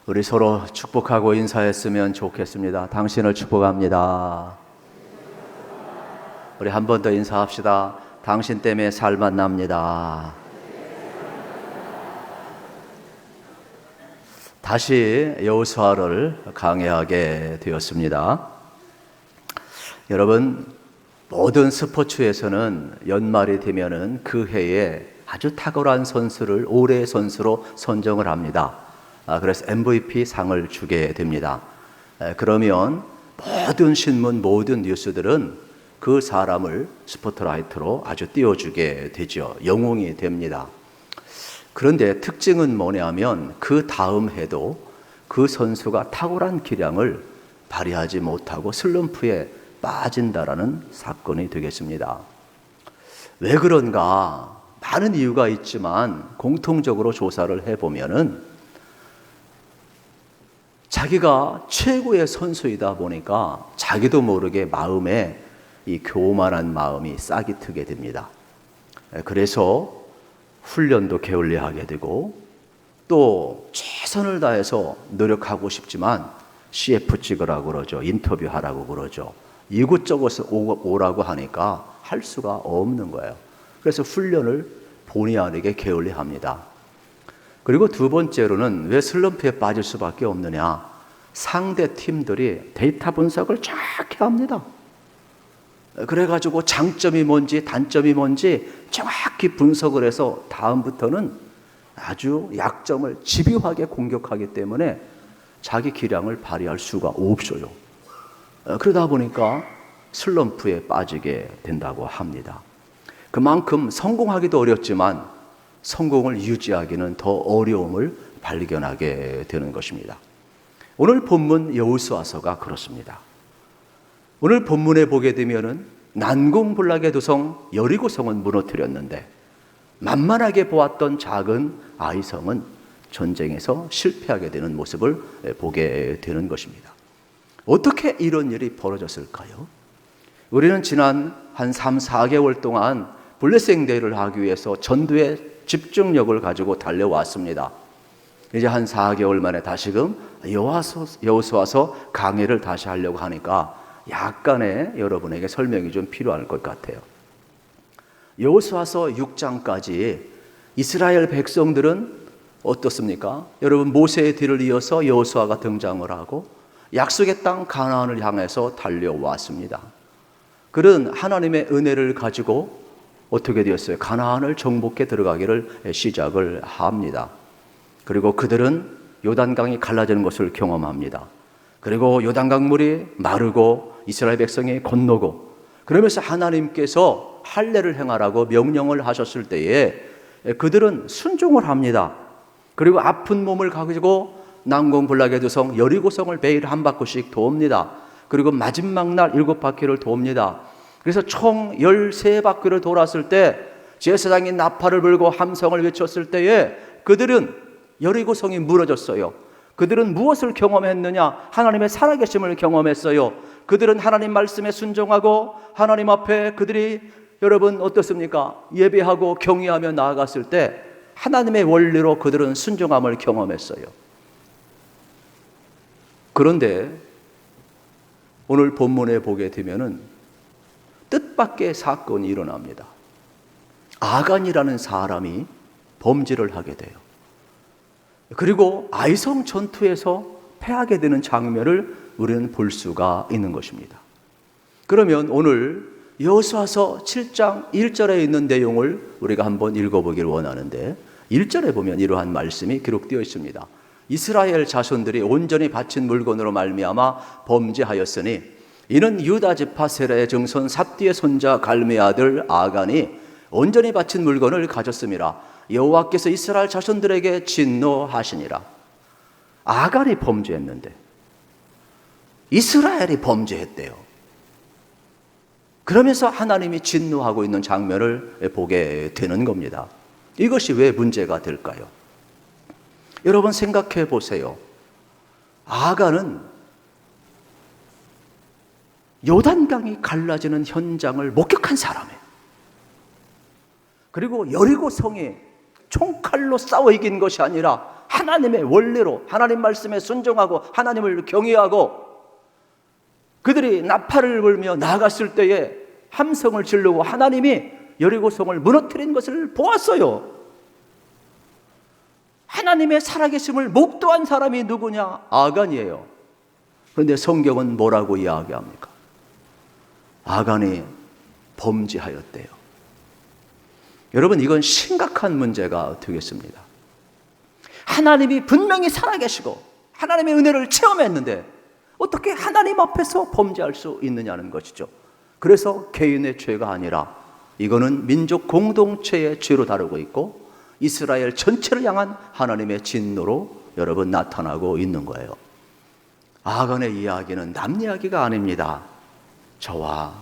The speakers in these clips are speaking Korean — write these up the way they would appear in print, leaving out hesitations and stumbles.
우리 서로 축복하고 인사했으면 좋겠습니다. 당신을 축복합니다. 우리 한 번 더 인사합시다. 당신 때문에 살만 납니다. 다시 여호수아를 강해하게 되었습니다. 여러분, 모든 스포츠에서는 연말이 되면은 그 해에 아주 탁월한 선수를 올해의 선수로 선정을 합니다. 그래서 MVP 상을 주게 됩니다. 그러면 모든 신문, 모든 뉴스들은 그 사람을 스포트라이트로 아주 띄워주게 되죠. 영웅이 됩니다. 그런데 특징은 뭐냐면 그 다음 해도 그 선수가 탁월한 기량을 발휘하지 못하고 슬럼프에 빠진다라는 사건이 되겠습니다. 왜 그런가? 많은 이유가 있지만 공통적으로 조사를 해보면은 자기가 최고의 선수이다 보니까 자기도 모르게 마음에 이 교만한 마음이 싹이 트게 됩니다. 그래서 훈련도 게을리하게 되고 또 최선을 다해서 노력하고 싶지만 CF 찍으라고 그러죠. 인터뷰하라고 그러죠. 이곳저곳에 오라고 하니까 할 수가 없는 거예요. 그래서 훈련을 본의 아니게 게을리합니다. 그리고 두 번째로는 왜 슬럼프에 빠질 수밖에 없느냐? 상대 팀들이 데이터 분석을 정확히 합니다. 그래가지고 장점이 뭔지 단점이 뭔지 정확히 분석을 해서 다음부터는 아주 약점을 집요하게 공격하기 때문에 자기 기량을 발휘할 수가 없어요. 그러다 보니까 슬럼프에 빠지게 된다고 합니다. 그만큼 성공하기도 어렵지만 성공을 유지하기는 더 어려움을 발견하게 되는 것입니다. 오늘 본문 여호수아서가 그렇습니다. 오늘 본문에 보게 되면은 난공불락의 도성 여리고성은 무너뜨렸는데 만만하게 보았던 작은 아이성은 전쟁에서 실패하게 되는 모습을 보게 되는 것입니다. 어떻게 이런 일이 벌어졌을까요? 우리는 지난 한 3, 4개월 동안 블레싱데이를 하기 위해서 전도의 집중력을 가지고 달려왔습니다. 이제 한 4개월 만에 다시금 여호수아서 강의를 다시 하려고 하니까 약간의 여러분에게 설명이 좀 필요할 것 같아요. 여호수아서 6장까지 이스라엘 백성들은 어떻습니까? 여러분, 모세의 뒤를 이어서 여호수아가 등장을 하고 약속의 땅 가나안을 향해서 달려왔습니다. 그런 하나님의 은혜를 가지고 어떻게 되었어요? 가나안을 정복해 들어가기를 시작을 합니다. 그리고 그들은 요단강이 갈라지는 것을 경험합니다. 그리고 요단강물이 마르고 이스라엘 백성이 건너고 그러면서 하나님께서 할례를 행하라고 명령을 하셨을 때에 그들은 순종을 합니다. 그리고 아픈 몸을 가지고 난공불락의 도성 여리고성을 매일 한 바퀴씩 돕니다. 그리고 마지막 날 7바퀴를 돕니다. 그래서 총 13바퀴를 돌았을 때 제사장이 나팔을 불고 함성을 외쳤을 때에 그들은 여리고성이 무너졌어요. 그들은 무엇을 경험했느냐? 하나님의 살아계심을 경험했어요. 그들은 하나님 말씀에 순종하고 하나님 앞에 그들이 여러분 어떻습니까? 예배하고 경외하며 나아갔을 때 하나님의 원리로 그들은 순종함을 경험했어요. 그런데 오늘 본문에 보게 되면은 뜻밖의 사건이 일어납니다. 아간이라는 사람이 범죄를 하게 돼요. 그리고 아이성 전투에서 패하게 되는 장면을 우리는 볼 수가 있는 것입니다. 그러면 오늘 여호수아서 7장 1절에 있는 내용을 우리가 한번 읽어보기를 원하는데 1절에 보면 이러한 말씀이 기록되어 있습니다. 이스라엘 자손들이 온전히 바친 물건으로 말미암아 범죄하였으니 이는 유다 지파 세라의 증손 삽디의 손자 갈미의 아들 아간이 온전히 바친 물건을 가졌음이라. 여호와께서 이스라엘 자손들에게 진노하시니라. 아간이 범죄했는데 이스라엘이 범죄했대요. 그러면서 하나님이 진노하고 있는 장면을 보게 되는 겁니다. 이것이 왜 문제가 될까요? 여러분 생각해 보세요. 아간은 요단강이 갈라지는 현장을 목격한 사람이에요. 그리고 여리고성이 총칼로 싸워 이긴 것이 아니라 하나님의 원리로 하나님 말씀에 순종하고 하나님을 경외하고 그들이 나팔을 불며 나아갔을 때에 함성을 지르고 하나님이 여리고성을 무너뜨린 것을 보았어요. 하나님의 살아계심을 목도한 사람이 누구냐? 아간이에요. 그런데 성경은 뭐라고 이야기합니까? 아간이 범죄하였대요. 여러분, 이건 심각한 문제가 되겠습니다. 하나님이 분명히 살아계시고 하나님의 은혜를 체험했는데 어떻게 하나님 앞에서 범죄할 수 있느냐는 것이죠. 그래서 개인의 죄가 아니라 이거는 민족 공동체의 죄로 다루고 있고 이스라엘 전체를 향한 하나님의 진노로 여러분 나타나고 있는 거예요. 아간의 이야기는 남 이야기가 아닙니다. 저와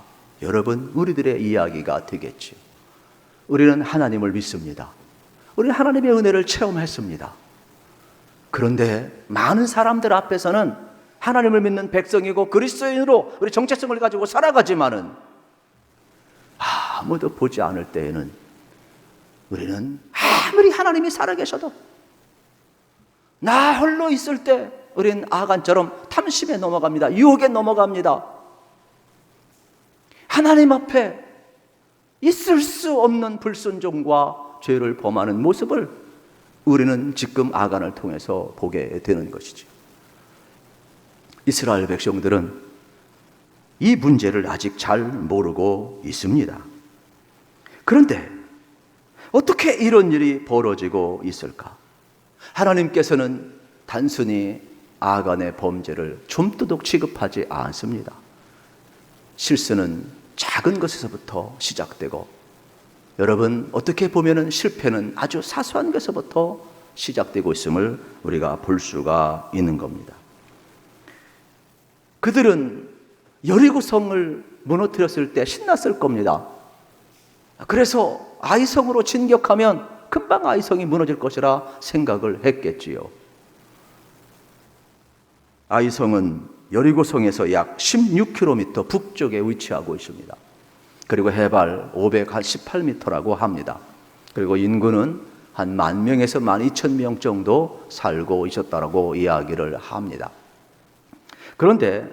여러분 우리들의 이야기가 되겠죠. 우리는 하나님을 믿습니다. 우리는 하나님의 은혜를 체험했습니다. 그런데 많은 사람들 앞에서는 하나님을 믿는 백성이고 그리스도인으로 우리 정체성을 가지고 살아가지만은 아무도 보지 않을 때에는 우리는 아무리 하나님이 살아계셔도 나 홀로 있을 때 우리는 아간처럼 탐심에 넘어갑니다. 유혹에 넘어갑니다. 하나님 앞에 있을 수 없는 불순종과 죄를 범하는 모습을 우리는 지금 아간을 통해서 보게 되는 것이죠. 이스라엘 백성들은 이 문제를 아직 잘 모르고 있습니다. 그런데 어떻게 이런 일이 벌어지고 있을까? 하나님께서는 단순히 아간의 범죄를 좀도둑 취급하지 않습니다. 실수는 작은 것에서부터 시작되고 여러분 어떻게 보면 실패는 아주 사소한 것에서부터 시작되고 있음을 우리가 볼 수가 있는 겁니다. 그들은 여리고성을 무너뜨렸을 때 신났을 겁니다. 그래서 아이성으로 진격하면 금방 아이성이 무너질 것이라 생각을 했겠지요. 아이성은 여리고성에서 약 16km 북쪽에 위치하고 있습니다. 그리고 해발 518m라고 합니다. 그리고 인구는 한 10,000명에서 12,000명 정도 살고 있었다고 이야기를 합니다. 그런데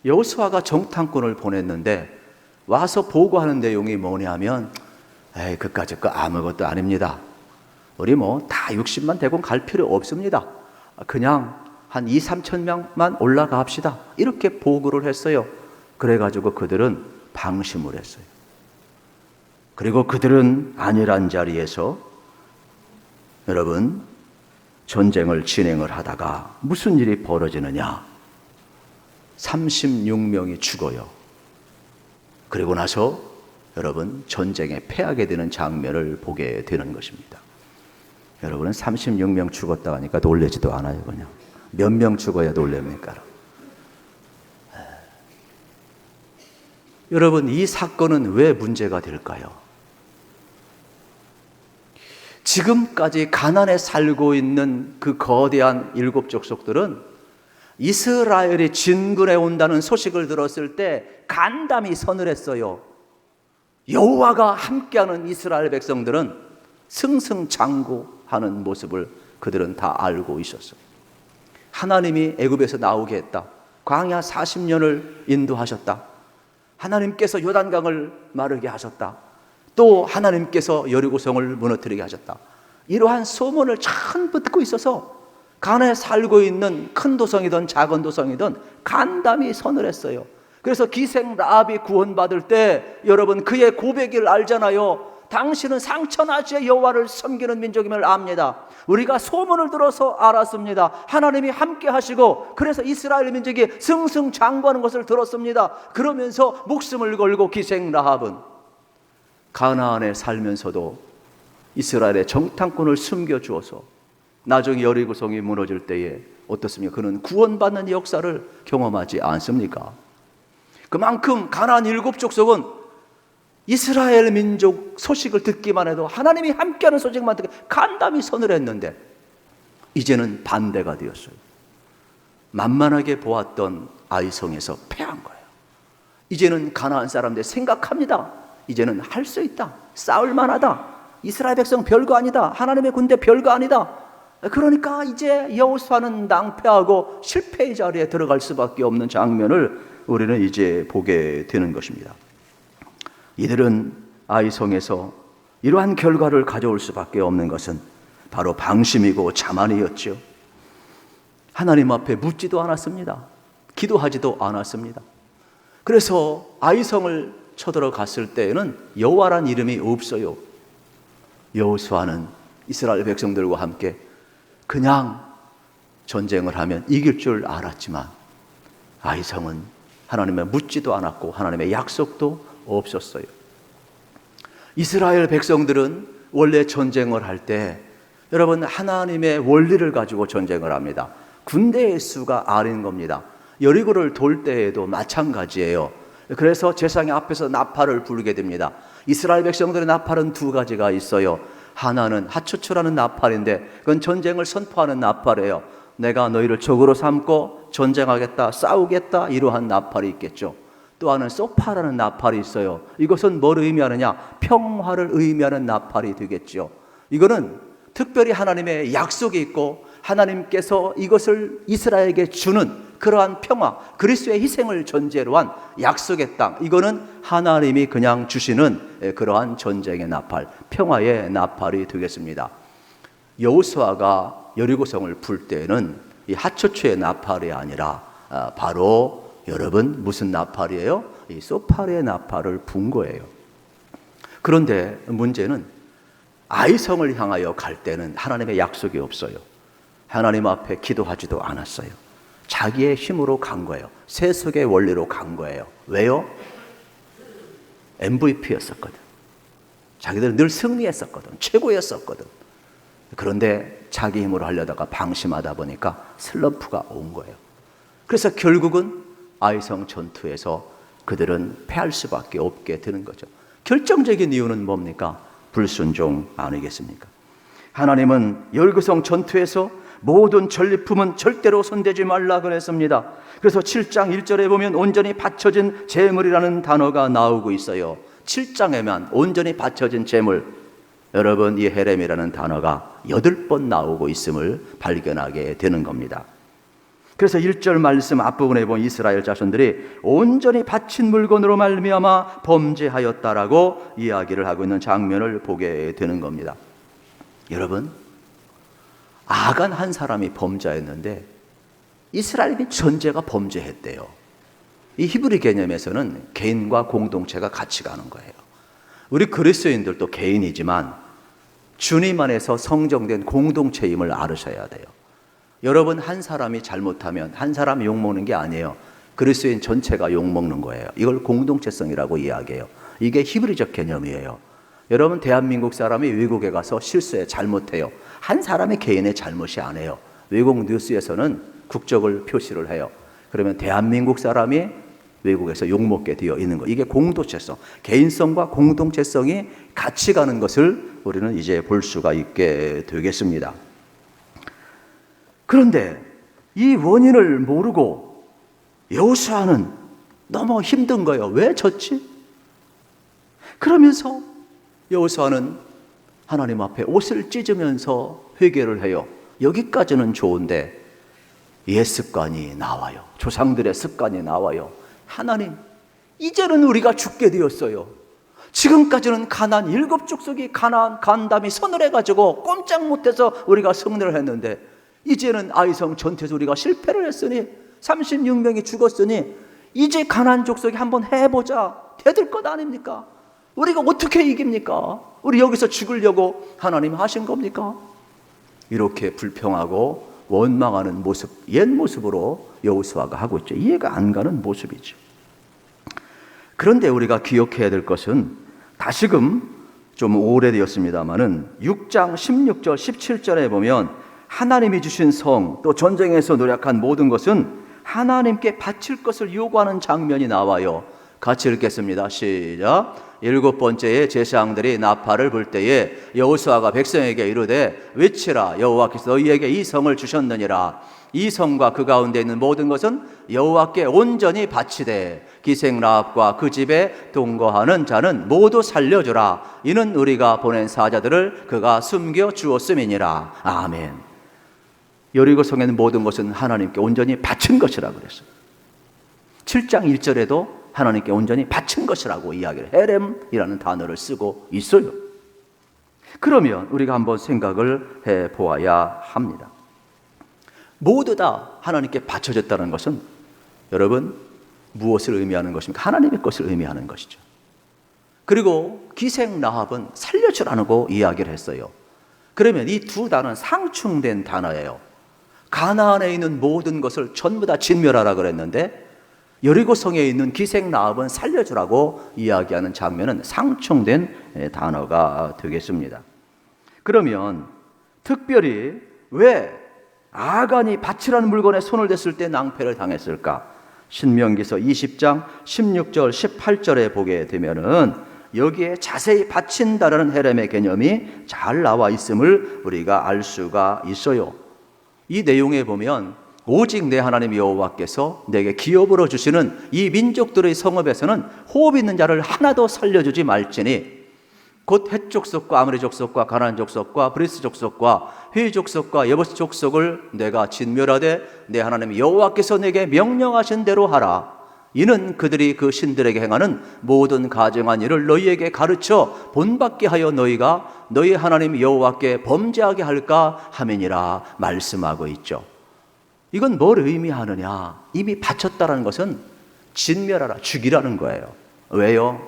여호수아가 정탐꾼을 보냈는데 와서 보고하는 내용이 뭐냐면 그까짓 거 아무것도 아닙니다. 우리 다 60만 대군 갈 필요 없습니다. 그냥 한 2,000~3,000 명만 올라가 합시다. 이렇게 보고를 했어요. 그래가지고 그들은 방심을 했어요. 그리고 그들은 안일한 자리에서 여러분 전쟁을 진행을 하다가 무슨 일이 벌어지느냐? 36명이 죽어요. 그리고 나서 여러분 전쟁에 패하게 되는 장면을 보게 되는 것입니다. 여러분은 36명 죽었다 하니까 놀라지도 않아요. 그냥 몇 명 죽어야 놀랍니까? 여러분 이 사건은 왜 문제가 될까요? 지금까지 가나안에 살고 있는 그 거대한 7 족속들은 이스라엘이 진군해 온다는 소식을 들었을 때 간담이 서늘했어요. 여호와가 함께하는 이스라엘 백성들은 승승장구하는 모습을 그들은 다 알고 있었어요. 하나님이 애굽에서 나오게 했다. 광야 40년을 인도하셨다. 하나님께서 요단강을 마르게 하셨다. 또 하나님께서 여리고성을 무너뜨리게 하셨다. 이러한 소문을 전부 듣고 있어서 가나안에 살고 있는 큰 도성이든 작은 도성이든 간담이 서늘했어요. 그래서 기생 라합이 구원받을 때 여러분 그의 고백을 알잖아요. 당신은 상천하지의 여호와를 섬기는 민족임을 압니다. 우리가 소문을 들어서 알았습니다. 하나님이 함께 하시고 그래서 이스라엘 민족이 승승장구하는 것을 들었습니다. 그러면서 목숨을 걸고 기생 라합은 가나안에 살면서도 이스라엘의 정탐꾼을 숨겨주어서 나중에 여리고성이 무너질 때에 어떻습니까? 그는 구원받는 역사를 경험하지 않습니까? 그만큼 가나안 7 족속은 이스라엘 민족 소식을 듣기만 해도 하나님이 함께하는 소식만 듣고 간담이 서늘했는데 이제는 반대가 되었어요. 만만하게 보았던 아이성에서 패한 거예요. 이제는 가나안 사람들 생각합니다. 이제는 할 수 있다. 싸울 만하다. 이스라엘 백성 별거 아니다. 하나님의 군대 별거 아니다. 그러니까 이제 여호수아는 낭패하고 실패의 자리에 들어갈 수밖에 없는 장면을 우리는 이제 보게 되는 것입니다. 이들은 아이성에서 이러한 결과를 가져올 수밖에 없는 것은 바로 방심이고 자만이었죠. 하나님 앞에 묻지도 않았습니다. 기도하지도 않았습니다. 그래서 아이성을 쳐들어갔을 때에는 여호와란 이름이 없어요. 여호수아는 이스라엘 백성들과 함께 그냥 전쟁을 하면 이길 줄 알았지만 아이성은 하나님의 묻지도 않았고 하나님의 약속도 없었어요. 이스라엘 백성들은 원래 전쟁을 할 때 여러분 하나님의 원리를 가지고 전쟁을 합니다. 군대의 수가 아닌 겁니다. 여리고를 돌 때에도 마찬가지예요. 그래서 제사장 앞에서 나팔을 부르게 됩니다. 이스라엘 백성들의 나팔은 두 가지가 있어요. 하나는 하초초라는 나팔인데 그건 전쟁을 선포하는 나팔이에요. 내가 너희를 적으로 삼고 전쟁하겠다, 싸우겠다, 이러한 나팔이 있겠죠. 또 하나는 소파라는 나팔이 있어요. 이것은 뭘 의미하느냐? 평화를 의미하는 나팔이 되겠죠. 이거는 특별히 하나님의 약속이 있고 하나님께서 이것을 이스라엘에게 주는 그러한 평화, 그리스도의 희생을 전제로 한 약속의 땅, 이거는 하나님이 그냥 주시는 그러한 전쟁의 나팔, 평화의 나팔이 되겠습니다. 여호수아가 여리고성을 풀 때는 이 하초초의 나팔이 아니라 바로 여러분 무슨 나팔이에요? 이 소파리의 나팔을 분 거예요. 그런데 문제는 아이성을 향하여 갈 때는 하나님의 약속이 없어요. 하나님 앞에 기도하지도 않았어요. 자기의 힘으로 간 거예요. 세속의 원리로 간 거예요. 왜요? MVP였었거든. 자기들은 늘 승리했었거든. 최고였었거든. 그런데 자기 힘으로 하려다가 방심하다 보니까 슬럼프가 온 거예요. 그래서 결국은 아이성 전투에서 그들은 패할 수밖에 없게 되는 거죠. 결정적인 이유는 뭡니까? 불순종 아니겠습니까? 하나님은 여리고성 전투에서 모든 전리품은 절대로 손대지 말라 그랬습니다. 그래서 7장 1절에 보면 온전히 바쳐진 제물이라는 단어가 나오고 있어요. 7장에만 온전히 바쳐진 제물, 여러분 이 헤렘이라는 단어가 8번 나오고 있음을 발견하게 되는 겁니다. 그래서 1절 말씀 앞부분에 보면 이스라엘 자손들이 온전히 바친 물건으로 말미암아 범죄하였다라고 이야기를 하고 있는 장면을 보게 되는 겁니다. 여러분, 아간 한 사람이 범죄했는데 이스라엘이 전체가 범죄했대요. 이 히브리 개념에서는 개인과 공동체가 같이 가는 거예요. 우리 그리스도인들도 개인이지만 주님 안에서 성정된 공동체임을 알으셔야 돼요. 여러분 한 사람이 잘못하면 한 사람이 욕먹는 게 아니에요. 그리스도인 전체가 욕먹는 거예요. 이걸 공동체성이라고 이야기해요. 이게 히브리적 개념이에요. 여러분 대한민국 사람이 외국에 가서 실수해 잘못해요. 한 사람의 개인의 잘못이 아니에요. 외국 뉴스에서는 국적을 표시를 해요. 그러면 대한민국 사람이 외국에서 욕먹게 되어 있는 거. 이게 공동체성, 개인성과 공동체성이 같이 가는 것을 우리는 이제 볼 수가 있게 되겠습니다. 그런데 이 원인을 모르고 여호수아는 너무 힘든 거예요. 왜 졌지? 그러면서 여호수아는 하나님 앞에 옷을 찢으면서 회개를 해요. 여기까지는 좋은데 옛 습관이 나와요. 조상들의 습관이 나와요. 하나님, 이제는 우리가 죽게 되었어요. 지금까지는 가나안 7족속이 가나안 간담이 선을 해가지고 꼼짝 못해서 우리가 승리를 했는데 이제는 아이성 전투에서 우리가 실패를 했으니 36명이 죽었으니 이제 가나안 족속이 한번 해보자. 되들 것 아닙니까? 우리가 어떻게 이깁니까? 우리 여기서 죽으려고 하나님 하신 겁니까? 이렇게 불평하고 원망하는 모습, 옛 모습으로 여호수아가 하고 있죠. 이해가 안 가는 모습이죠. 그런데 우리가 기억해야 될 것은 다시금 좀 오래되었습니다마는 6장 16절 17절에 보면 하나님이 주신 성, 또 전쟁에서 노력한 모든 것은 하나님께 바칠 것을 요구하는 장면이 나와요. 같이 읽겠습니다. 시작. 7번째에 제사장들이 나팔을 불 때에 여호수아가 백성에게 이르되 외치라. 여호와께서 너희에게 이 성을 주셨느니라. 이 성과 그 가운데 있는 모든 것은 여호와께 온전히 바치되 기생 라합과 그 집에 동거하는 자는 모두 살려주라. 이는 우리가 보낸 사자들을 그가 숨겨 주었음이니라. 아멘. 여리고 성에 있는 모든 것은 하나님께 온전히 바친 것이라 그랬어요. 7장 1절에도 하나님께 온전히 바친 것이라고 이야기를 헤렘이라는 단어를 쓰고 있어요. 그러면 우리가 한번 생각을 해 보아야 합니다. 모두 다 하나님께 바쳐졌다는 것은 여러분 무엇을 의미하는 것입니까? 하나님의 것을 의미하는 것이죠. 그리고 기생 라합은 살려주라고 이야기를 했어요. 그러면 이 두 단어는 상충된 단어예요. 가나안에 있는 모든 것을 전부 다 진멸하라 그랬는데 여리고 성에 있는 기생 라합은 살려주라고 이야기하는 장면은 상충된 단어가 되겠습니다. 그러면 특별히 왜 아간이 밭이라는 물건에 손을 댔을 때 낭패를 당했을까? 신명기서 20장 16절 18절에 보게 되면은 여기에 자세히 바친다라는 헤렘의 개념이 잘 나와 있음을 우리가 알 수가 있어요. 이 내용에 보면 오직 내 하나님 여호와께서 내게 기업으로 주시는 이 민족들의 성읍에서는 호흡 있는 자를 하나도 살려주지 말지니 곧 헷 족속과 아모리 족속과 가나안 족속과 브리스 족속과 휘 족속과 여부스 족속을 내가 진멸하되 내 하나님 여호와께서 내게 명령하신 대로 하라. 이는 그들이 그 신들에게 행하는 모든 가증한 일을 너희에게 가르쳐 본받게 하여 너희가 너희 하나님 여호와께 범죄하게 할까 함이니라 말씀하고 있죠. 이건 뭘 의미하느냐? 이미 바쳤다라는 것은 진멸하라, 죽이라는 거예요. 왜요?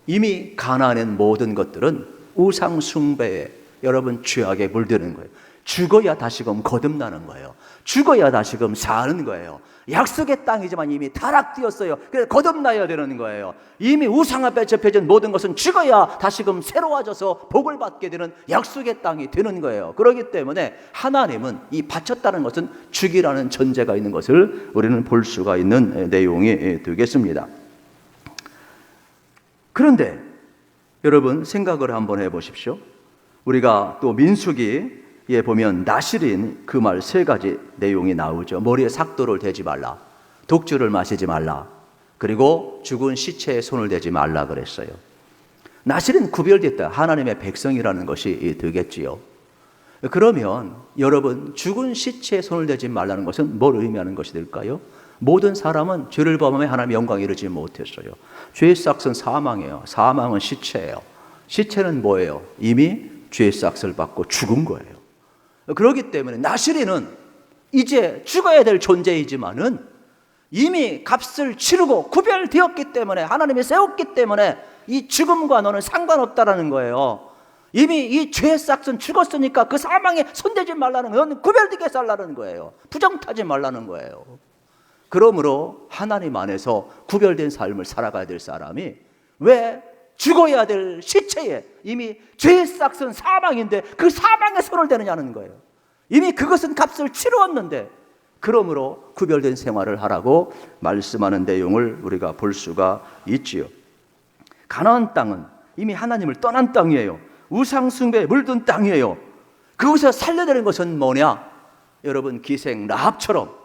이미 가나안의 모든 것들은 우상 숭배에 여러분 죄악에 물드는 거예요. 죽어야 다시금 거듭나는 거예요. 죽어야 다시금 사는 거예요. 약속의 땅이지만 이미 타락되었어요. 그래서 거듭나야 되는 거예요. 이미 우상 앞에 접혀진 모든 것은 죽어야 다시금 새로워져서 복을 받게 되는 약속의 땅이 되는 거예요. 그렇기 때문에 하나님은 이 바쳤다는 것은 죽이라는 전제가 있는 것을 우리는 볼 수가 있는 내용이 되겠습니다. 그런데 여러분 생각을 한번 해보십시오. 우리가 또 민수기에 보면 나실인 그 말 세 가지 내용이 나오죠. 머리에 삭도를 대지 말라, 독주를 마시지 말라, 그리고 죽은 시체에 손을 대지 말라 그랬어요. 나실은 구별됐다, 하나님의 백성이라는 것이 되겠지요. 그러면 여러분 죽은 시체에 손을 대지 말라는 것은 뭘 의미하는 것이 될까요? 모든 사람은 죄를 범하며 하나님의 영광에 이르지 못했어요. 죄의 삭은 사망이에요. 사망은 시체예요. 시체는 뭐예요? 이미 죄의 삭을 받고 죽은 거예요. 그렇기 때문에 나실이는 이제 죽어야 될 존재이지만은 이미 값을 치르고 구별되었기 때문에 하나님이 세웠기 때문에 이 죽음과 너는 상관없다라는 거예요. 이미 이 죄의 삭은 죽었으니까 그 사망에 손대지 말라는 거예요. 너는 구별되게 살라는 거예요. 부정타지 말라는 거예요. 그러므로 하나님 안에서 구별된 삶을 살아가야 될 사람이 왜 죽어야 될 시체에 이미 죄의 삭은 사망인데 그 사망에 손을 대느냐는 거예요. 이미 그것은 값을 치루었는데 그러므로 구별된 생활을 하라고 말씀하는 내용을 우리가 볼 수가 있지요. 가나안 땅은 이미 하나님을 떠난 땅이에요. 우상 숭배에 물든 땅이에요. 그곳에서 살려내는 것은 뭐냐? 여러분 기생 라합처럼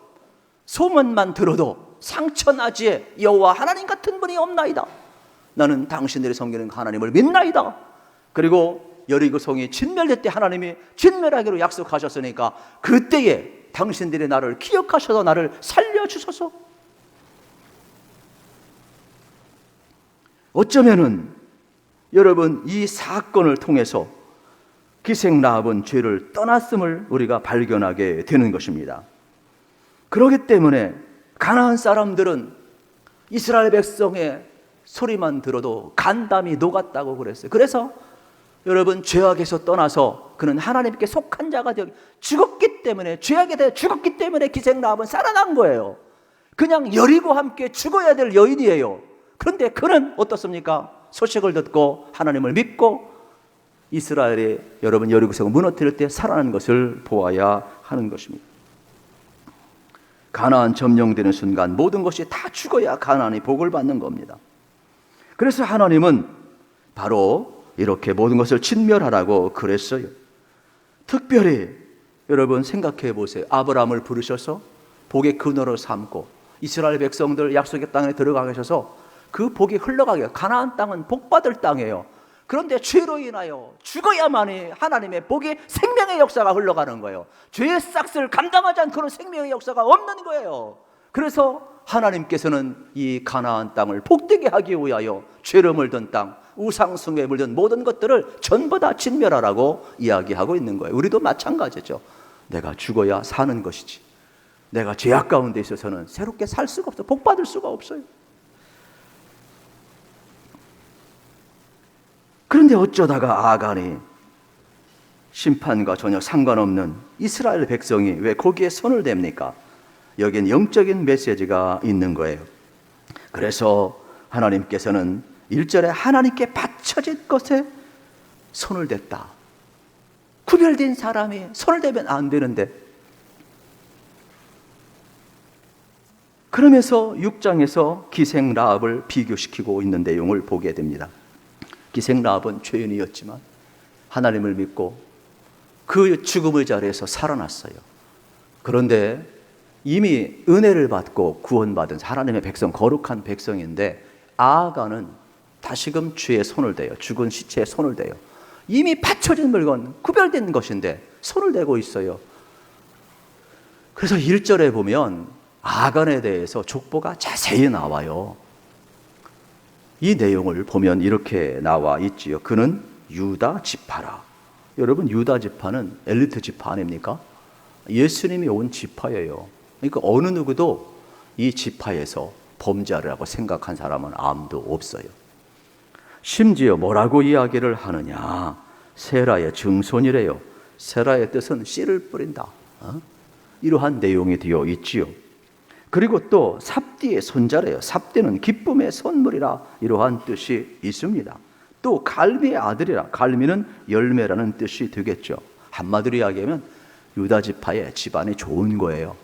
소문만 들어도 상처나지에 여호와 하나님 같은 분이 없나이다. 나는 당신들이 섬기는 하나님을 믿나이다. 그리고 여리고 성이 진멸될 때 하나님이 진멸하기로 약속하셨으니까 그때에 당신들이 나를 기억하셔서 나를 살려주소서. 어쩌면은 여러분 이 사건을 통해서 기생 라합은 죄를 떠났음을 우리가 발견하게 되는 것입니다. 그렇기 때문에 가나안 사람들은 이스라엘 백성의 소리만 들어도 간담이 녹았다고 그랬어요. 그래서 여러분 죄악에서 떠나서 그는 하나님께 속한 자가 되어 죽었기 때문에 죄악에 대해 죽었기 때문에 기생 라합은 살아난 거예요. 그냥 여리고 함께 죽어야 될 여인이에요. 그런데 그는 어떻습니까? 소식을 듣고 하나님을 믿고 이스라엘이 여러분 여리고성을 무너뜨릴 때 살아난 것을 보아야 하는 것입니다. 가나안 점령되는 순간 모든 것이 다 죽어야 가나안이 복을 받는 겁니다. 그래서 하나님은 바로 이렇게 모든 것을 진멸하라고 그랬어요. 특별히 여러분 생각해 보세요. 아브라함을 부르셔서 복의 근원으로 삼고 이스라엘 백성들 약속의 땅에 들어가게 하셔서 그 복이 흘러가게, 가나안 땅은 복받을 땅이에요. 그런데 죄로 인하여 죽어야만이 하나님의 복이 생명의 역사가 흘러가는 거예요. 죄의 싹을 감당하지 않고는 생명의 역사가 없는 거예요. 그래서 하나님께서는 이 가나안 땅을 복되게 하기 위하여 죄로 물든 땅, 우상숭배에 물든 모든 것들을 전부 다 진멸하라고 이야기하고 있는 거예요. 우리도 마찬가지죠. 내가 죽어야 사는 것이지, 내가 죄악 가운데 있어서는 새롭게 살 수가 없어요. 복 받을 수가 없어요. 그런데 어쩌다가 아간이 심판과 전혀 상관없는 이스라엘 백성이 왜 거기에 손을 댑니까? 여기엔 영적인 메시지가 있는 거예요. 그래서 하나님께서는 1절에 하나님께 바쳐진 것에 손을 댔다. 구별된 사람이 손을 대면 안 되는데, 그러면서 6장에서 기생 라합을 비교시키고 있는 내용을 보게 됩니다. 기생 라합은 죄인이었지만 하나님을 믿고 그 죽음의 자리에서 살아났어요. 그런데 이미 은혜를 받고 구원받은 하나님의 백성, 거룩한 백성인데 아간은 다시금 죄에 손을 대요. 죽은 시체에 손을 대요. 이미 바쳐진 물건, 구별된 것인데 손을 대고 있어요. 그래서 1절에 보면 아간에 대해서 족보가 자세히 나와요. 이 내용을 보면 이렇게 나와 있지요. 그는 유다 지파라. 여러분, 유다 지파는 엘리트 지파 아닙니까? 예수님이 온 지파예요. 그러니까 어느 누구도 이 지파에서 범죄자라고 생각한 사람은 아무도 없어요. 심지어 뭐라고 이야기를 하느냐? 세라의 증손이래요. 세라의 뜻은 씨를 뿌린다. 이러한 내용이 되어 있지요. 그리고 또 삽디의 손자래요. 삽디는 기쁨의 선물이라, 이러한 뜻이 있습니다. 또 갈미의 아들이라, 갈미는 열매라는 뜻이 되겠죠. 한마디로 이야기하면 유다 지파의 집안이 좋은 거예요.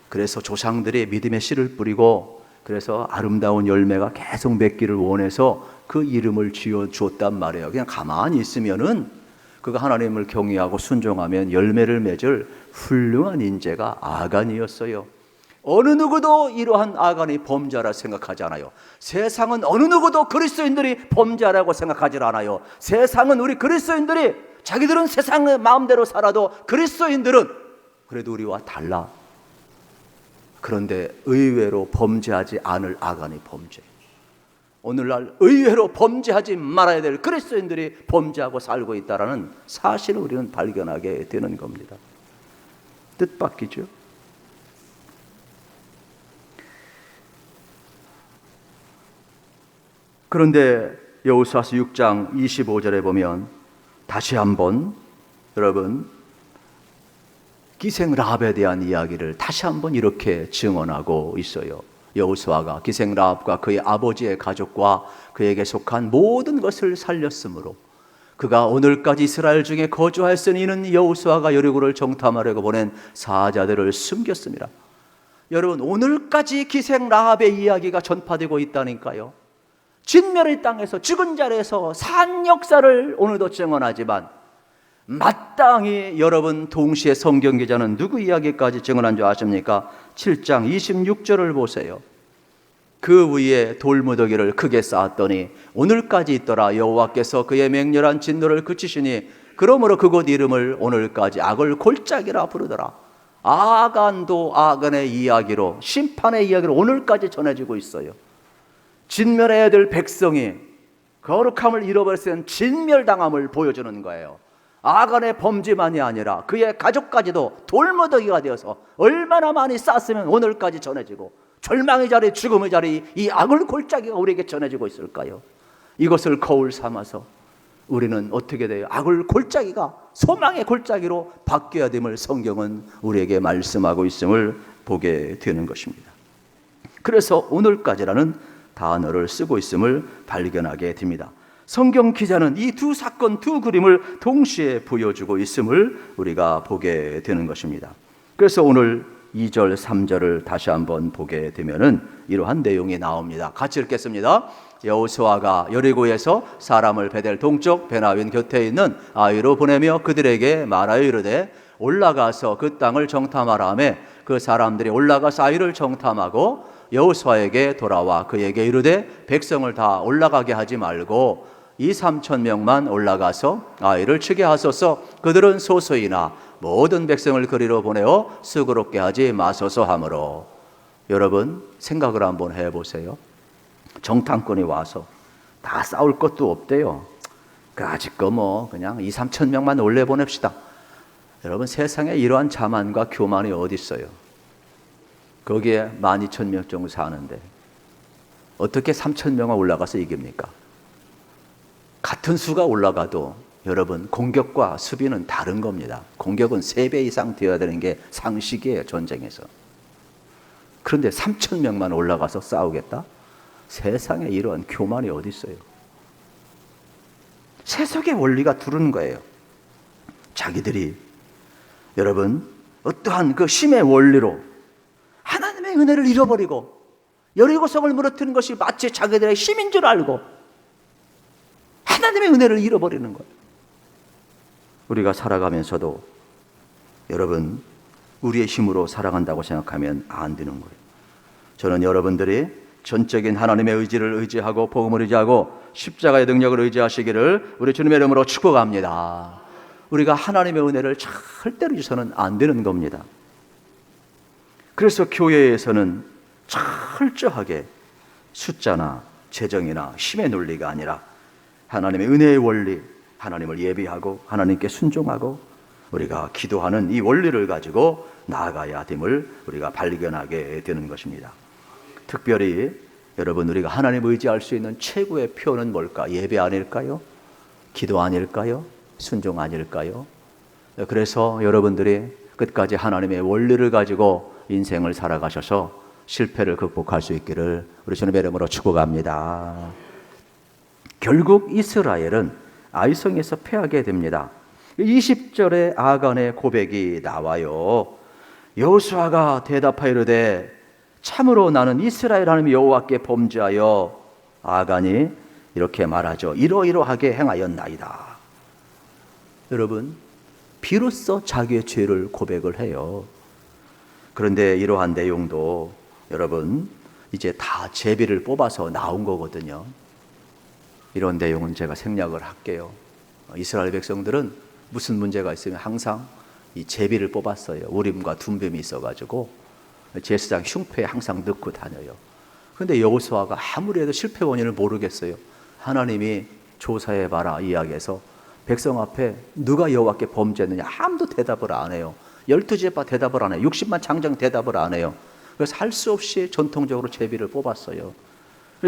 그래서 조상들이 믿음의 씨를 뿌리고 그래서 아름다운 열매가 계속 맺기를 원해서 그 이름을 지어 주었단 말이에요. 그냥 가만히 있으면은 그가 하나님을 경외하고 순종하면 열매를 맺을 훌륭한 인재가 아간이었어요. 어느 누구도 이러한 아간이 범죄라 생각하지 않아요. 세상은 어느 누구도 그리스도인들이 범죄라고 생각하지 않아요. 세상은 우리 그리스도인들이 자기들은 세상의 마음대로 살아도 그리스도인들은 그래도 우리와 달라. 그런데 의외로 범죄하지 않을 아간이 범죄. 오늘날 의외로 범죄하지 말아야 될 그리스도인들이 범죄하고 살고 있다는 사실을 우리는 발견하게 되는 겁니다. 뜻밖이죠. 그런데 여호수아서 6장 25절에 보면 다시 한번 여러분 기생 라합에 대한 이야기를 다시 한번 이렇게 증언하고 있어요. 여호수아가 기생 라합과 그의 아버지의 가족과 그에게 속한 모든 것을 살렸으므로 그가 오늘까지 이스라엘 중에 거주하였으니 이는 여호수아가 여리고를 정탐하려고 보낸 사자들을 숨겼습니다. 여러분, 오늘까지 기생 라합의 이야기가 전파되고 있다니까요. 진멸의 땅에서 죽은 자리에서 산 역사를 오늘도 증언하지만 마땅히 여러분 동시에 성경 기자는 누구 이야기까지 증언한 줄 아십니까? 7장 26절을 보세요. 그 위에 돌무더기를 크게 쌓았더니 오늘까지 있더라. 여호와께서 그의 맹렬한 진노를 그치시니 그러므로 그곳 이름을 오늘까지 악을 골짜기라 부르더라. 아간도 아간의 이야기로, 심판의 이야기로 오늘까지 전해지고 있어요. 진멸해야 될 백성이 거룩함을 잃어버렸을 진멸당함을 보여주는 거예요. 아간의 범죄만이 아니라 그의 가족까지도 돌무더기가 되어서 얼마나 많이 쌌으면 오늘까지 전해지고 절망의 자리, 죽음의 자리, 이 악을 골짜기가 우리에게 전해지고 있을까요? 이것을 거울 삼아서 우리는 어떻게 돼요? 악을 골짜기가 소망의 골짜기로 바뀌어야 됨을 성경은 우리에게 말씀하고 있음을 보게 되는 것입니다. 그래서 오늘까지라는 단어를 쓰고 있음을 발견하게 됩니다. 성경 기자는 이 두 사건, 두 그림을 동시에 보여주고 있음을 우리가 보게 되는 것입니다. 그래서 오늘 2절, 3절을 다시 한번 보게 되면은 이러한 내용이 나옵니다. 같이 읽겠습니다. 여호수아가 여리고에서 사람을 베델 동쪽 베나윈 곁에 있는 아이로 보내며 그들에게 말하여 이르되 올라가서 그 땅을 정탐하라 하매 그 사람들이 올라가서 아이를 정탐하고 여호수아에게 돌아와 그에게 이르되 백성을 다 올라가게 하지 말고 3천 명만 올라가서 아이를 치게 하소서. 그들은 소수이나 모든 백성을 그리로 보내어 수고롭게 하지 마소서 하므로. 여러분 생각을 한번 해보세요. 정탐꾼이 와서 다 싸울 것도 없대요. 아직껏 그냥 3천 명만 올려보냅시다. 여러분 세상에 이러한 자만과 교만이 어디 있어요? 거기에 12,000명 정도 사는데 어떻게 3,000명이 올라가서 이깁니까? 같은 수가 올라가도 여러분 공격과 수비는 다른 겁니다. 공격은 3배 이상 되어야 되는 게 상식이에요, 전쟁에서. 그런데 3,000명만 올라가서 싸우겠다? 세상에 이런 교만이 어디 있어요? 세속의 원리가 두르는 거예요. 자기들이 여러분 어떠한 그 힘의 원리로 하나님의 은혜를 잃어버리고 여리고성을 무너뜨리는 것이 마치 자기들의 힘인 줄 알고 하나님의 은혜를 잃어버리는 거예요. 우리가 살아가면서도 여러분 우리의 힘으로 살아간다고 생각하면 안 되는 거예요. 저는 여러분들이 전적인 하나님의 의지를 의지하고 복음을 의지하고 십자가의 능력을 의지하시기를 우리 주님의 이름으로 축복합니다. 우리가 하나님의 은혜를 절대로 잊어서는 안 되는 겁니다. 그래서 교회에서는 철저하게 숫자나 재정이나 힘의 논리가 아니라 하나님의 은혜의 원리, 하나님을 예비하고 하나님께 순종하고 우리가 기도하는 이 원리를 가지고 나아가야 됨을 우리가 발견하게 되는 것입니다. 특별히 여러분 우리가 하나님을 의지할 수 있는 최고의 표현은 뭘까? 예배 아닐까요? 기도 아닐까요? 순종 아닐까요? 그래서 여러분들이 끝까지 하나님의 원리를 가지고 인생을 살아가셔서 실패를 극복할 수 있기를 우리 주님의 이름으로 축복합니다. 결국 이스라엘은 아이성에서 패하게 됩니다. 20절에 아간의 고백이 나와요. 여호수아가 대답하여 이르되 참으로 나는 이스라엘 하나님 여호와께 범죄하여, 아간이 이렇게 말하죠. 이러이러하게 행하였나이다. 여러분 비로소 자기의 죄를 고백을 해요. 그런데 이러한 내용도 여러분 이제 다 제비를 뽑아서 나온 거거든요. 이런 내용은 제가 생략을 할게요. 이스라엘 백성들은 무슨 문제가 있으면 항상 이 제비를 뽑았어요. 우림과 둠빔이 있어가지고 제사장 흉패에 항상 넣고 다녀요. 그런데 여호수아가 아무리 해도 실패 원인을 모르겠어요. 하나님이 조사해봐라 이야기해서 백성 앞에 누가 여호와께 범죄했느냐 아무도 대답을 안 해요. 12지파 대답을 안 해요. 60만 장정 대답을 안 해요. 그래서 할 수 없이 전통적으로 제비를 뽑았어요.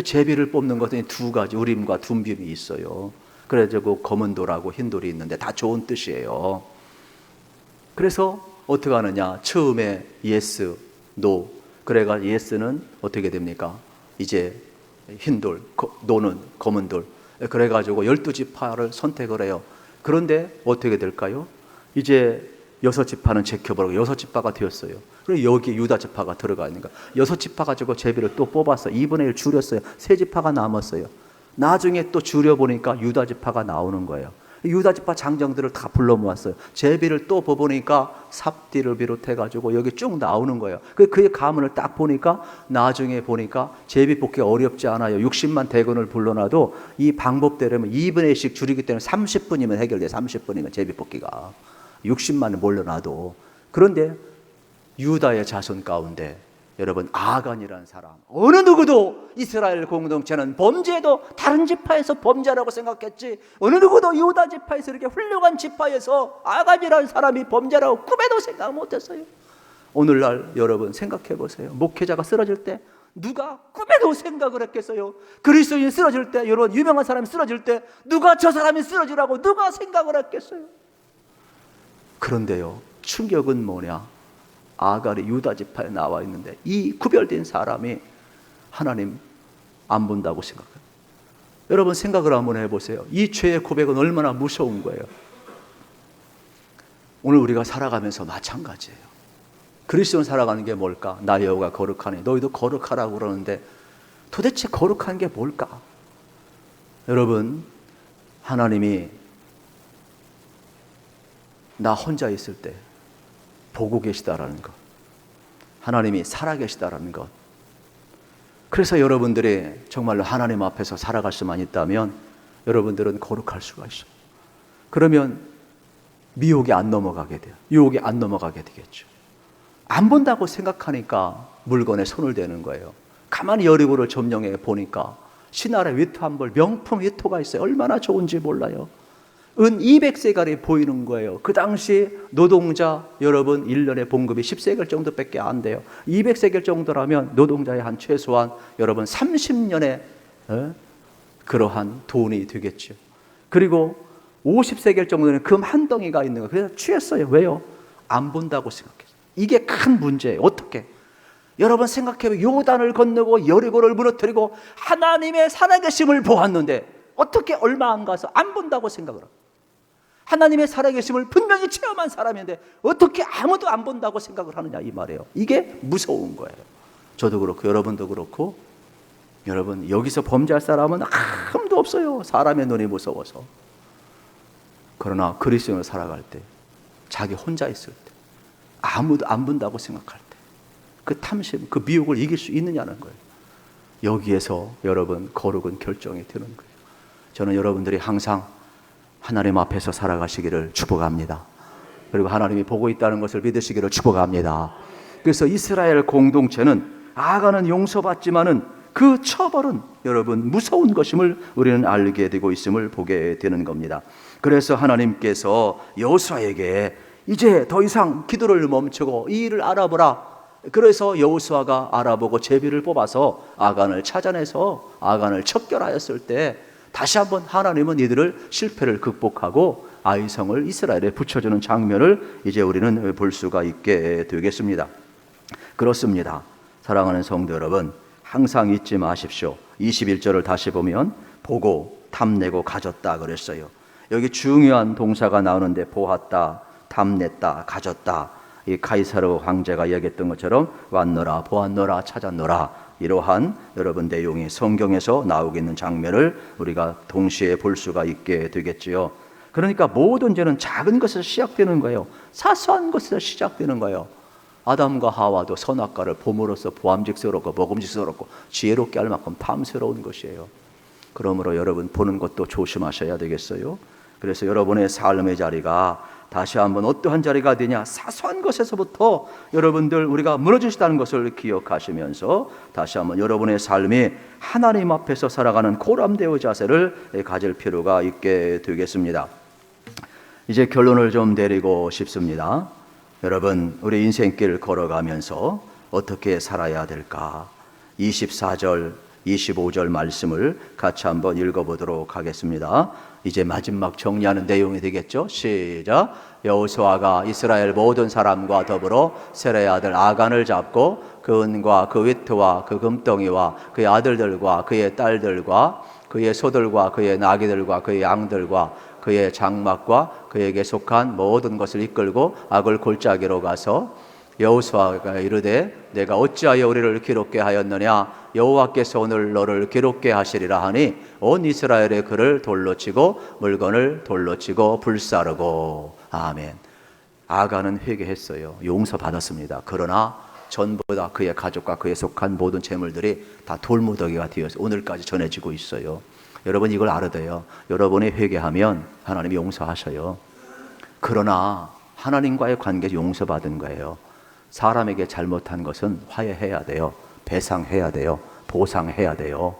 제비를 뽑는 것은 두 가지 우림과 둠빔이 있어요. 그래가지고 검은 돌하고 흰 돌이 있는데 다 좋은 뜻이에요. 그래서 어떻게 하느냐, 처음에 예스, 노. 그래가 예스는 어떻게 됩니까? 이제 흰 돌, 노는 검은 돌. 그래가지고 12지파를 선택을 해요. 그런데 어떻게 될까요? 이제 6지파는 제껴버리고 6지파가 되었어요. 그리고 여기 유다지파가 들어가 있는가. 6지파 가지고 제비를 또 뽑았어. 2분의 1 줄였어요. 3지파가 남았어요. 나중에 또 줄여보니까 유다지파가 나오는 거예요. 유다지파 장정들을 다 불러 모았어요. 제비를 또 뽑으니까 삽디를 비롯해가지고 여기 쭉 나오는 거예요. 그의 가문을 딱 보니까 나중에 보니까 제비 뽑기 어렵지 않아요. 60만 대군을 불러놔도 이 방법대로면 2분의 1씩 줄이기 때문에 30분이면 해결돼요. 30분이면 제비 뽑기가. 60만을 몰려놔도. 그런데 유다의 자손 가운데 여러분 아간이라는 사람, 어느 누구도 이스라엘 공동체는 범죄도 다른 지파에서 범죄라고 생각했지, 어느 누구도 유다 지파에서 이렇게 훌륭한 지파에서 아간이라는 사람이 범죄라고 꿈에도 생각 못했어요. 오늘날 여러분 생각해 보세요. 목회자가 쓰러질 때 누가 꿈에도 생각을 했겠어요? 그리스도인이 쓰러질 때, 여러분 유명한 사람이 쓰러질 때 누가 저 사람이 쓰러지라고 누가 생각을 했겠어요? 그런데요, 충격은 뭐냐? 아갈이 유다 지파에 나와 있는데 이 구별된 사람이 하나님 안 본다고 생각해요. 여러분 생각을 한번 해보세요. 이 죄의 고백은 얼마나 무서운 거예요. 오늘 우리가 살아가면서 마찬가지예요. 그리스도는 살아가는 게 뭘까? 나 여호가 거룩하니 너희도 거룩하라고 그러는데 도대체 거룩한 게 뭘까? 여러분 하나님이 나 혼자 있을 때 보고 계시다라는 것, 하나님이 살아계시다라는 것. 그래서 여러분들이 정말로 하나님 앞에서 살아갈 수만 있다면 여러분들은 거룩할 수가 있어요. 그러면 미혹에 안 넘어가게 돼요. 유혹에 안 넘어가게 되겠죠. 안 본다고 생각하니까 물건에 손을 대는 거예요. 가만히 여리고를 점령해 보니까 신할의 위토 한 벌, 명품 위토가 있어요. 얼마나 좋은지 몰라요. 은 200세겔이 보이는 거예요. 그 당시 노동자 여러분 1년에 봉급이 10세겔 정도밖에 안 돼요. 200세겔 정도라면 노동자의 한 최소한 여러분 30년의 그러한 돈이 되겠죠. 그리고 50세겔 정도는 금 한 덩이가 있는 거예요. 그래서 취했어요. 왜요? 안 본다고 생각했어요. 이게 큰 문제예요. 어떻게? 여러분 생각해보면 요단을 건너고 여리고를 무너뜨리고 하나님의 살아계심을 보았는데 어떻게 얼마 안 가서 안 본다고 생각을 합니까? 하나님의 살아계심을 분명히 체험한 사람인데 어떻게 아무도 안 본다고 생각을 하느냐 이 말이에요. 이게 무서운 거예요. 저도 그렇고 여러분도 그렇고 여러분 여기서 범죄할 사람은 아무도 없어요. 사람의 눈이 무서워서. 그러나 그리스도인으로 살아갈 때 자기 혼자 있을 때 아무도 안 본다고 생각할 때 그 탐심, 그 미혹을 이길 수 있느냐는 거예요. 여기에서 여러분 거룩은 결정이 되는 거예요. 저는 여러분들이 항상 하나님 앞에서 살아가시기를 축복합니다. 그리고 하나님이 보고 있다는 것을 믿으시기를 축복합니다. 그래서 이스라엘 공동체는 아간은 용서받지만은 그 처벌은 여러분 무서운 것임을 우리는 알게 되고 있음을 보게 되는 겁니다. 그래서 하나님께서 여호수아에게 이제 더 이상 기도를 멈추고 이 일을 알아보라. 그래서 여호수아가 알아보고 제비를 뽑아서 아간을 찾아내서 아간을 척결하였을 때 다시 한번 하나님은 이들을 실패를 극복하고 아이성을 이스라엘에 붙여주는 장면을 이제 우리는 볼 수가 있게 되겠습니다. 그렇습니다. 사랑하는 성도 여러분, 항상 잊지 마십시오. 21절을 다시 보면 보고 탐내고 가졌다 그랬어요. 여기 중요한 동사가 나오는데 보았다, 탐냈다, 가졌다. 이 가이사르 황제가 이야기했던 것처럼 왔노라, 보았노라, 찾았노라. 이러한 여러분 내용이 성경에서 나오고 있는 장면을 우리가 동시에 볼 수가 있게 되겠지요. 그러니까 모든 죄는 작은 것에서 시작되는 거예요. 사소한 것에서 시작되는 거예요. 아담과 하와도 선악과를 봄으로써 보암직스럽고 먹음직스럽고 지혜롭게 할 만큼 탐스러운 것이에요. 그러므로 여러분 보는 것도 조심하셔야 되겠어요. 그래서 여러분의 삶의 자리가 다시 한번 어떠한 자리가 되냐, 사소한 것에서부터 여러분들 우리가 무너지시다는 것을 기억하시면서 다시 한번 여러분의 삶이 하나님 앞에서 살아가는 고람되어 자세를 가질 필요가 있게 되겠습니다. 이제 결론을 좀 내리고 싶습니다. 여러분 우리 인생길 걸어가면서 어떻게 살아야 될까? 24절 25절 말씀을 같이 한번 읽어보도록 하겠습니다. 이제 마지막 정리하는 내용이 되겠죠. 시작. 여호수아가 이스라엘 모든 사람과 더불어 세레의 아들 아간을 잡고 그 은과 그 위트와 그 금덩이와 그의 아들들과 그의 딸들과 그의 소들과 그의 나귀들과 그의 양들과 그의 장막과 그에게 속한 모든 것을 이끌고 악을 골짜기로 가서 여호수아가 이르되 내가 어찌하여 우리를 기롭게 하였느냐 여호와께서 오늘 너를 기롭게 하시리라 하니 온 이스라엘의 그를 돌로 치고 물건을 돌로 치고 불사르고. 아멘. 아간은 회개했어요. 용서받았습니다. 그러나 전부 다 그의 가족과 그에 속한 모든 재물들이 다 돌무더기가 되어서 오늘까지 전해지고 있어요. 여러분 이걸 알아야 돼요. 여러분이 회개하면 하나님이 용서하셔요. 그러나 하나님과의 관계 용서받은 거예요. 사람에게 잘못한 것은 화해해야 돼요. 배상해야 돼요. 보상해야 돼요.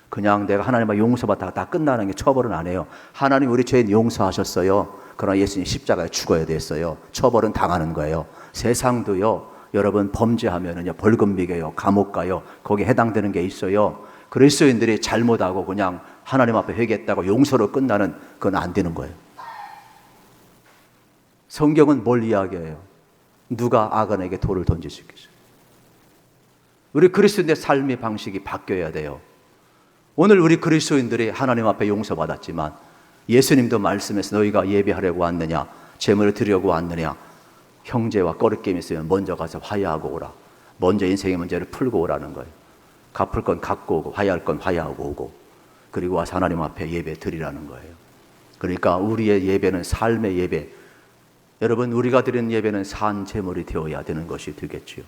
그냥 내가 하나님과 용서받다가 다 끝나는 게 처벌은 안 해요. 하나님 우리 죄인 용서하셨어요. 그러나 예수님 십자가에 죽어야 됐어요. 처벌은 당하는 거예요. 세상도요. 여러분 범죄하면은요 벌금 매겨요. 감옥 가요. 거기에 해당되는 게 있어요. 그리스도인들이 잘못하고 그냥 하나님 앞에 회개했다고 용서로 끝나는 그건 안 되는 거예요. 성경은 뭘 이야기해요? 누가 아간에게 돌을 던질 수 있겠어요? 우리 그리스도인의 삶의 방식이 바뀌어야 돼요. 오늘 우리 그리스도인들이 하나님 앞에 용서받았지만 예수님도 말씀해서 너희가 예배하려고 왔느냐 제물을 드리려고 왔느냐 형제와 꺼리낌이 있으면 먼저 가서 화해하고 오라. 먼저 인생의 문제를 풀고 오라는 거예요. 갚을 건 갚고 오고 화해할 건 화해하고 오고 그리고 와서 하나님 앞에 예배 드리라는 거예요. 그러니까 우리의 예배는 삶의 예배. 여러분 우리가 드리는 예배는 산 제물이 되어야 되는 것이 되겠지요.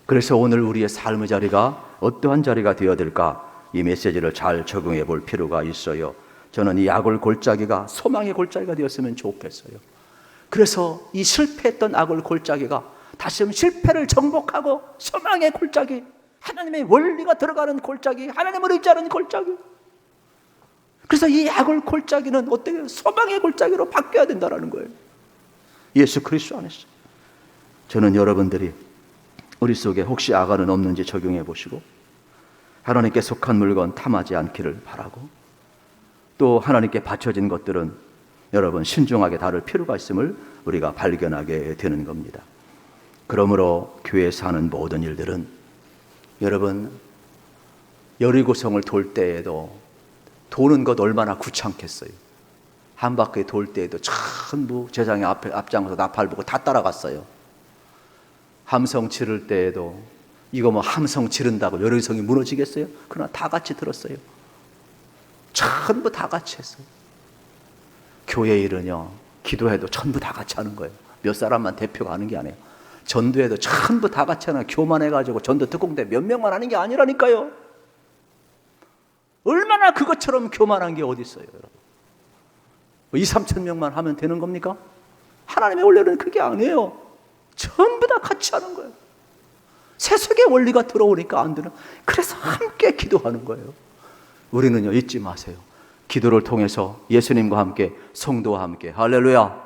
그래서 오늘 우리의 삶의 자리가 어떠한 자리가 되어야 될까? 이 메시지를 잘 적용해 볼 필요가 있어요. 저는 이 악을 골짜기가 소망의 골짜기가 되었으면 좋겠어요. 그래서 이 실패했던 악을 골짜기가 다시 한번 실패를 정복하고 소망의 골짜기, 하나님의 원리가 들어가는 골짜기, 하나님을 의지하는 골짜기. 그래서 이 악을 골짜기는 어떻게 소망의 골짜기로 바뀌어야 된다는 거예요. 예수 그리스도 안에서. 저는 여러분들이 우리 속에 혹시 악안은 없는지 적용해 보시고 하나님께 속한 물건 탐하지 않기를 바라고, 또 하나님께 바쳐진 것들은 여러분 신중하게 다룰 필요가 있음을 우리가 발견하게 되는 겁니다. 그러므로 교회에서 하는 모든 일들은 여러분 여리고성을 돌 때에도 도는 것 얼마나 귀찮겠어요. 한 바퀴 돌 때에도 전부 제장의 앞장서 나팔 보고 다 따라갔어요. 함성 지를 때에도 이거 뭐 함성 지른다고 여리고성이 무너지겠어요? 그러나 다 같이 들었어요. 전부 다 같이 했어요. 교회 일은요, 기도해도 전부 다 같이 하는 거예요. 몇 사람만 대표가 하는 게 아니에요. 전도해도 전부 다 같이 하는, 교만해가지고 전도 특공대 몇 명만 하는 게 아니라니까요. 얼마나 그것처럼 교만한 게 어디 있어요, 여러분? 2, 3천 명만 하면 되는 겁니까? 하나님의 원리는 그게 아니에요. 전부 다 같이 하는 거예요. 세속의 원리가 들어오니까 안 되는. 그래서 함께 기도하는 거예요. 우리는요, 잊지 마세요. 기도를 통해서 예수님과 함께, 성도와 함께, 할렐루야.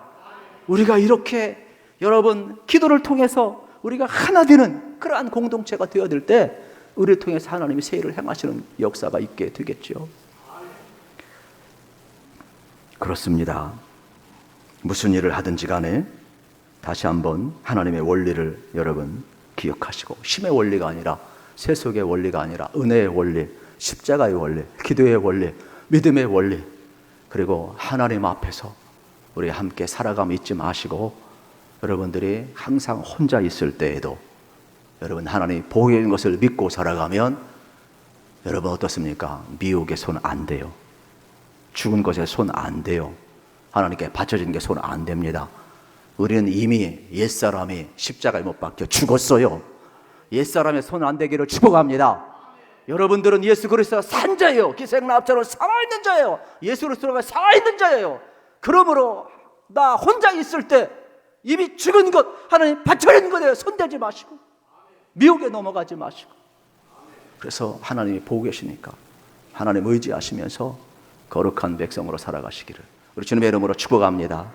우리가 이렇게 여러분 기도를 통해서 우리가 하나 되는 그러한 공동체가 되어들 때 우리를 통해서 하나님이 새 일을 행하시는 역사가 있게 되겠죠. 그렇습니다. 무슨 일을 하든지 간에 다시 한번 하나님의 원리를 여러분 기억하시고, 힘의 원리가 아니라 세속의 원리가 아니라 은혜의 원리, 십자가의 원리, 기도의 원리, 믿음의 원리, 그리고 하나님 앞에서 우리 함께 살아가면 잊지 마시고, 여러분들이 항상 혼자 있을 때에도 여러분 하나님이 보게 된 것을 믿고 살아가면 여러분 어떻습니까? 미혹에 손 안 대요. 죽은 것에 손 안 대요. 하나님께 바쳐진 게 손 안 댑니다. 우리는 이미 옛사람이 십자가에 못 박혀 죽었어요. 옛사람의 손 안 대기를 축복합니다. 여러분들은 예수 그리스도가 산 자예요. 기생나합처럼 살아있는 자예요. 예수 그리스도가 살아있는 자예요. 그러므로 나 혼자 있을 때 이미 죽은 것 하나님 바쳐진 것에 손대지 마시고 미혹에 넘어가지 마시고, 그래서 하나님이 보고 계시니까 하나님 의지하시면서 거룩한 백성으로 살아가시기를 우리 주님의 이름으로 축복합니다.